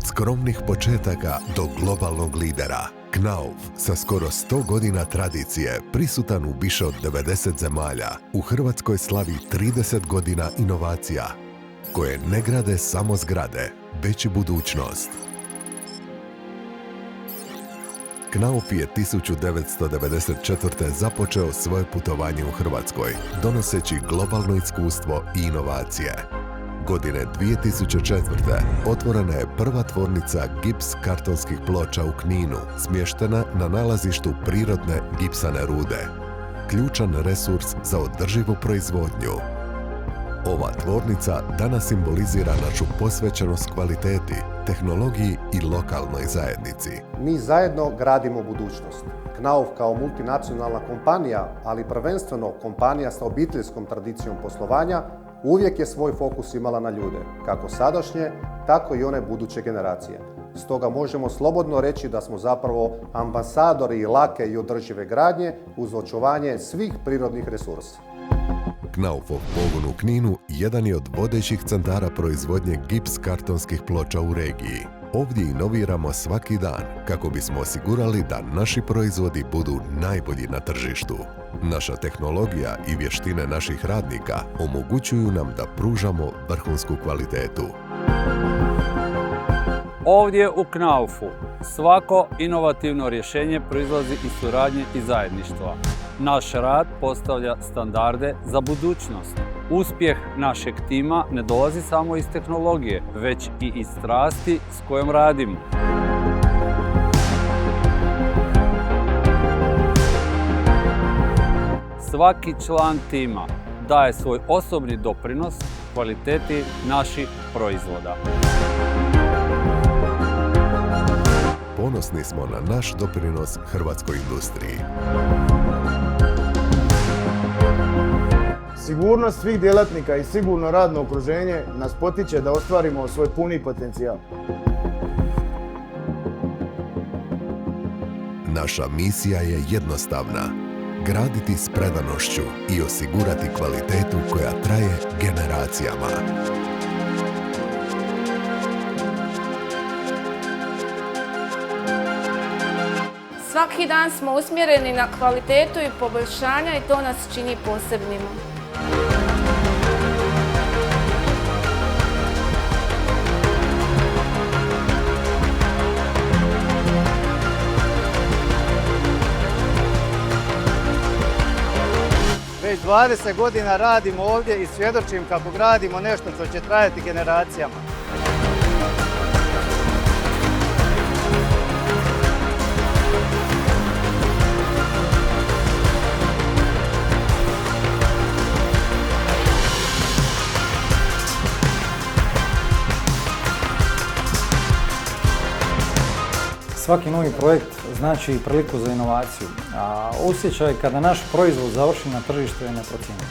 Od skromnih početaka do globalnog lidera, Knauf sa skoro 100 godina tradicije, prisutan u više od 90 zemalja, u Hrvatskoj slavi 30 godina inovacija, koje ne grade samo zgrade, već i budućnost. Knauf je 1994. započeo svoje putovanje u Hrvatskoj, donoseći globalno iskustvo i inovacije. Godine 2004. otvorena je prva tvornica gips kartonskih ploča u Kninu, smještena na nalazištu prirodne gipsane rude. Ključan resurs za održivu proizvodnju. Ova tvornica danas simbolizira našu posvećenost kvaliteti, tehnologiji i lokalnoj zajednici. Mi zajedno gradimo budućnost. Knauf kao multinacionalna kompanija, ali prvenstveno kompanija sa obiteljskom tradicijom poslovanja, uvijek je svoj fokus imala na ljude, kako sadašnje, tako i one buduće generacije. Stoga možemo slobodno reći da smo zapravo ambasadori lake i održive gradnje uz očuvanje svih prirodnih resursa. Knaufov pogon u Kninu jedan je od vodećih centara proizvodnje gips kartonskih ploča u regiji. Ovdje inoviramo svaki dan kako bismo osigurali da naši proizvodi budu najbolji na tržištu. Naša tehnologija i vještine naših radnika omogućuju nam da pružamo vrhunsku kvalitetu. Ovdje u Knaufu svako inovativno rješenje proizlazi iz suradnje i zajedništva. Naš rad postavlja standarde za budućnost. Uspjeh našeg tima ne dolazi samo iz tehnologije, već i iz strasti s kojom radimo. Svaki član tima daje svoj osobni doprinos kvaliteti naših proizvoda. Ponosni smo na naš doprinos hrvatskoj industriji. Sigurnost svih djelatnika i sigurno radno okruženje nas potiče da ostvarimo svoj puni potencijal. Naša misija je jednostavna. Graditi s predanošću i osigurati kvalitetu koja traje generacijama. Svaki dan smo usmjereni na kvalitetu i poboljšanja i to nas čini posebnima. Već 20 godina radimo ovdje i svjedočim kako gradimo nešto što će trajati generacijama. Svaki novi projekt znači priliku za inovaciju, a osjećaj kada naš proizvod završi na tržištu je neprocjenjiv.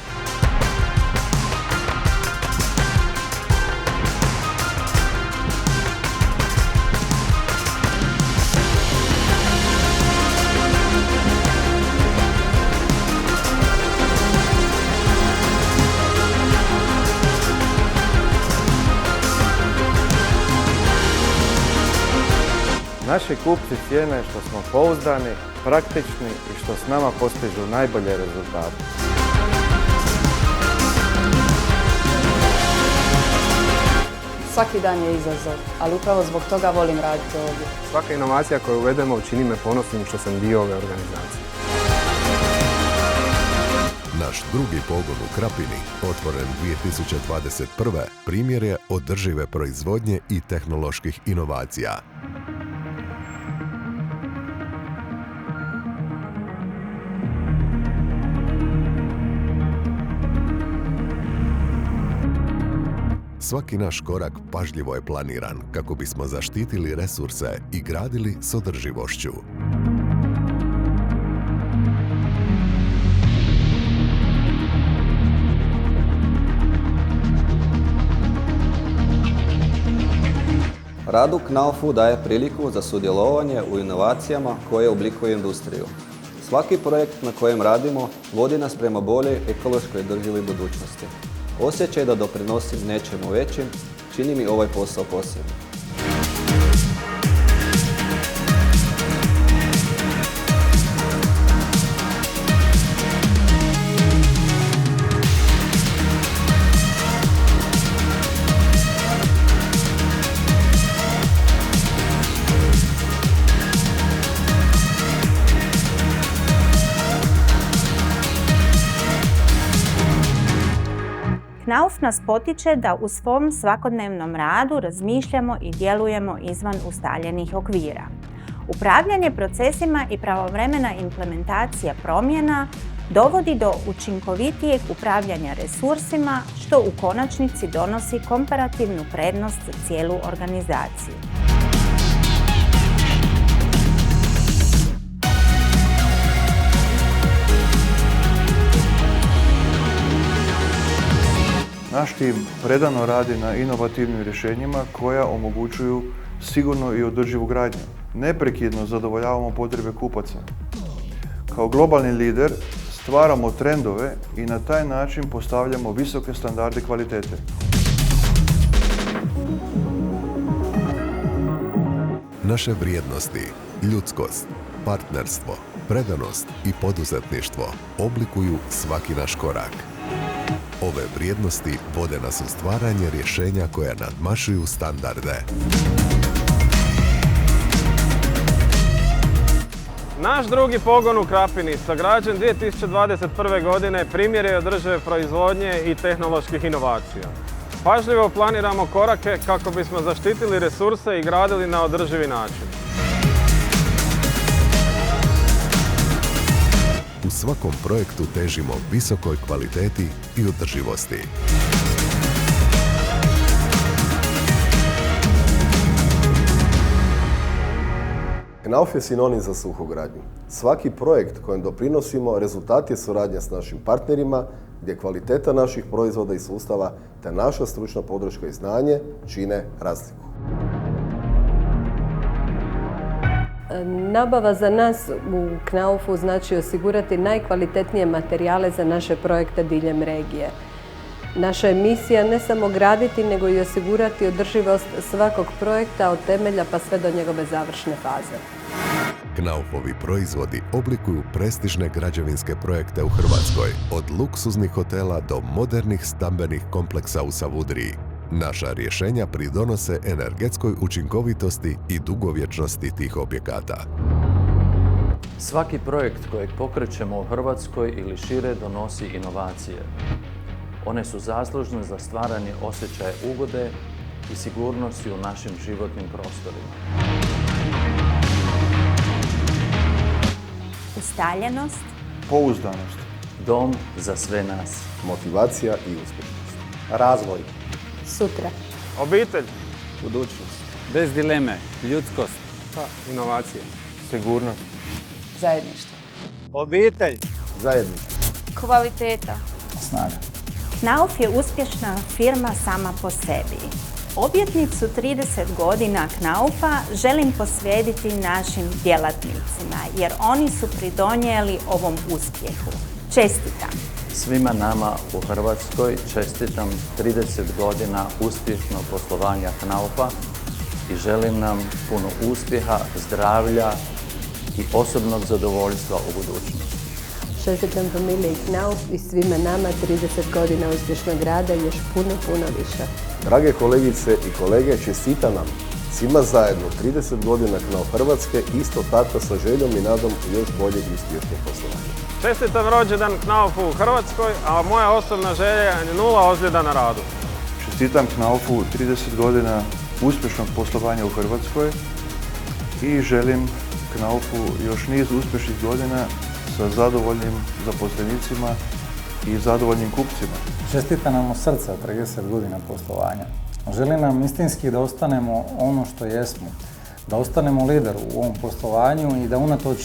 Naši kupci cijene što smo pouzdani, praktični i što s nama postižu najbolje rezultate. Svaki dan je izazov, ali upravo zbog toga volim raditi ovdje. Svaka inovacija koju uvedemo čini me ponosnim što sam dio ove organizacije. Naš drugi pogon u Krapini, otvoren 2021. primjer je održive proizvodnje i tehnoloških inovacija. Svaki naš korak pažljivo je planiran kako bismo zaštitili resurse i gradili s održivošću. Rad u Knaufu daje priliku za sudjelovanje u inovacijama koje oblikuju industriju. Svaki projekt na kojem radimo vodi nas prema boljoj ekološkoj održivoj budućnosti. Osjećaj da doprinosim nečemu većim čini mi ovaj posao posebnim. Knauf nas potiče da u svom svakodnevnom radu razmišljamo i djelujemo izvan ustaljenih okvira. Upravljanje procesima i pravovremena implementacija promjena dovodi do učinkovitijeg upravljanja resursima, što u konačnici donosi komparativnu prednost za cijelu organizaciju. Naš tim predano radi na inovativnim rješenjima koja omogućuju sigurnu i održivu gradnju. Neprekidno zadovoljavamo potrebe kupaca. Kao globalni lider stvaramo trendove i na taj način postavljamo visoke standarde kvalitete. Naše vrijednosti, ljudskost, partnerstvo, predanost i poduzetništvo oblikuju svaki naš korak. Ove vrijednosti vode nas u stvaranje rješenja koja nadmašuju standarde. Naš drugi pogon u Krapini, sagrađen 2021. godine, primjer je održive proizvodnje i tehnoloških inovacija. Pažljivo planiramo korake kako bismo zaštitili resurse i gradili na održivi način. U svakom projektu težimo visokoj kvaliteti i održivosti. Knauf je sinonim za suhogradnju. Svaki projekt kojem doprinosimo rezultat je suradnja s našim partnerima, gdje kvaliteta naših proizvoda i sustava te naša stručna podrška i znanje čine razliku. Nabava za nas u Knaufu znači osigurati najkvalitetnije materijale za naše projekte diljem regije. Naša je misija ne samo graditi, nego i osigurati održivost svakog projekta od temelja pa sve do njegove završne faze. Knaufovi proizvodi oblikuju prestižne građevinske projekte u Hrvatskoj, od luksuznih hotela do modernih stambenih kompleksa u Savudriji. Naša rješenja pridonose energetskoj učinkovitosti i dugovječnosti tih objekata. Svaki projekt kojeg pokrećemo u Hrvatskoj ili šire donosi inovacije. One su zaslužne za stvaranje osjećaja ugode i sigurnosti u našim životnim prostorima. Ustaljenost, Pouzdanost, dom za sve nas, motivacija i uspješnost, razvoj, Sutra. Obitelj, budućnost, Bez dileme, ljudskost, inovacije, sigurnost, Zajedništvo. Obitelj, zajedništvo, Kvaliteta. Snaga. Knauf je uspješna firma sama po sebi. Obljetnicu 30 godina Knaufa želim posvetiti našim djelatnicima, jer oni su pridonijeli ovom uspjehu. Čestitam! Svima nama u Hrvatskoj čestitam 30 godina uspješnog poslovanja Knaufa i želim nam puno uspjeha, zdravlja i osobnog zadovoljstva u budućnosti. Čestitam familiji Knauf i svima nama 30 godina uspješnog rada i još puno više. Drage kolegice i kolege, čestitam nam svima zajedno 30 godina Knauf Hrvatske, isto tako sa željom i nadom još bolje i uspješnije poslovanje. Čestitam rođendan Knaufu u Hrvatskoj, a moja osobna želja je 0 ozljeda na radu. Čestitam Knaufu 30 godina uspješnog poslovanja u Hrvatskoj i želim Knaufu još niz uspješnih godina sa zadovoljnim zaposlenicima i zadovoljnim kupcima. Čestita nam od srca 30 godina poslovanja. Želim nam istinski da ostanemo ono što jesmo, da ostanemo lider u ovom poslovanju i da unatoč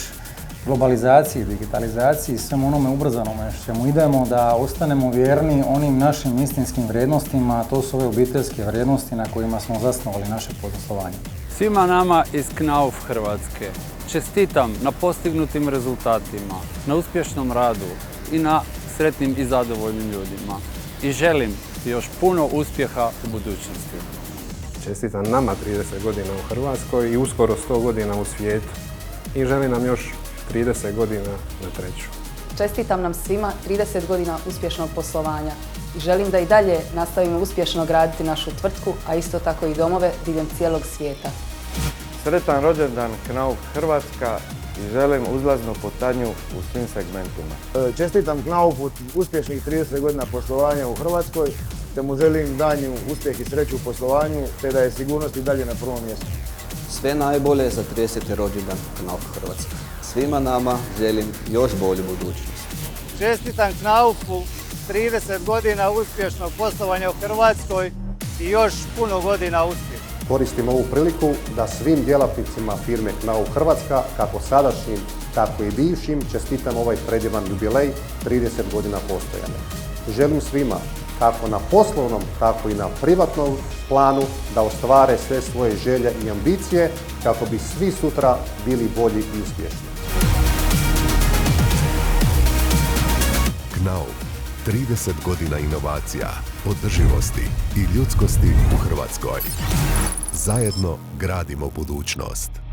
globalizaciji, digitalizaciji i svemu onome ubrzanome s čemu idemo, da ostanemo vjerni onim našim istinskim vrijednostima, a to su ove obiteljske vrijednosti na kojima smo zasnovali naše poslovanje. Svima nama iz Knauf Hrvatske čestitam na postignutim rezultatima, na uspješnom radu i na sretnim i zadovoljnim ljudima. I želim još puno uspjeha u budućnosti. Čestitam nama 30 godina u Hrvatskoj i uskoro 100 godina u svijetu. I želim nam još 30 godina na treću. Čestitam nam svima 30 godina uspješnog poslovanja i želim da i dalje nastavimo uspješno graditi našu tvrtku, a isto tako i domove diljem cijelog svijeta. Sretan rođendan Knauf Hrvatska i želim uzlaznu putanju u svim segmentima. Čestitam Knaufu uspješnih 30 godina poslovanja u Hrvatskoj te mu želim danju uspjeh i sreću u poslovanju, te da je sigurnost i dalje na prvom mjestu. Sve najbolje za 30. rođendan Knauf Hrvatska. Svima nama želim još bolju budućnost. Čestitam Knaufu 30 godina uspješnog poslovanja u Hrvatskoj i još puno godina uspjeha. Koristim ovu priliku da svim djelatnicima firme Knauf Hrvatska, kako sadašnjim, tako i bivšim, čestitam ovaj predivan jubilej 30 godina postojanja. Želim svima, kako na poslovnom, tako i na privatnom planu, da ostvare sve svoje želje i ambicije, kako bi svi sutra bili bolji i uspješni. Knauf, 30 godina inovacija, održivosti i ljudskosti u Hrvatskoj. Zajedno gradimo budućnost.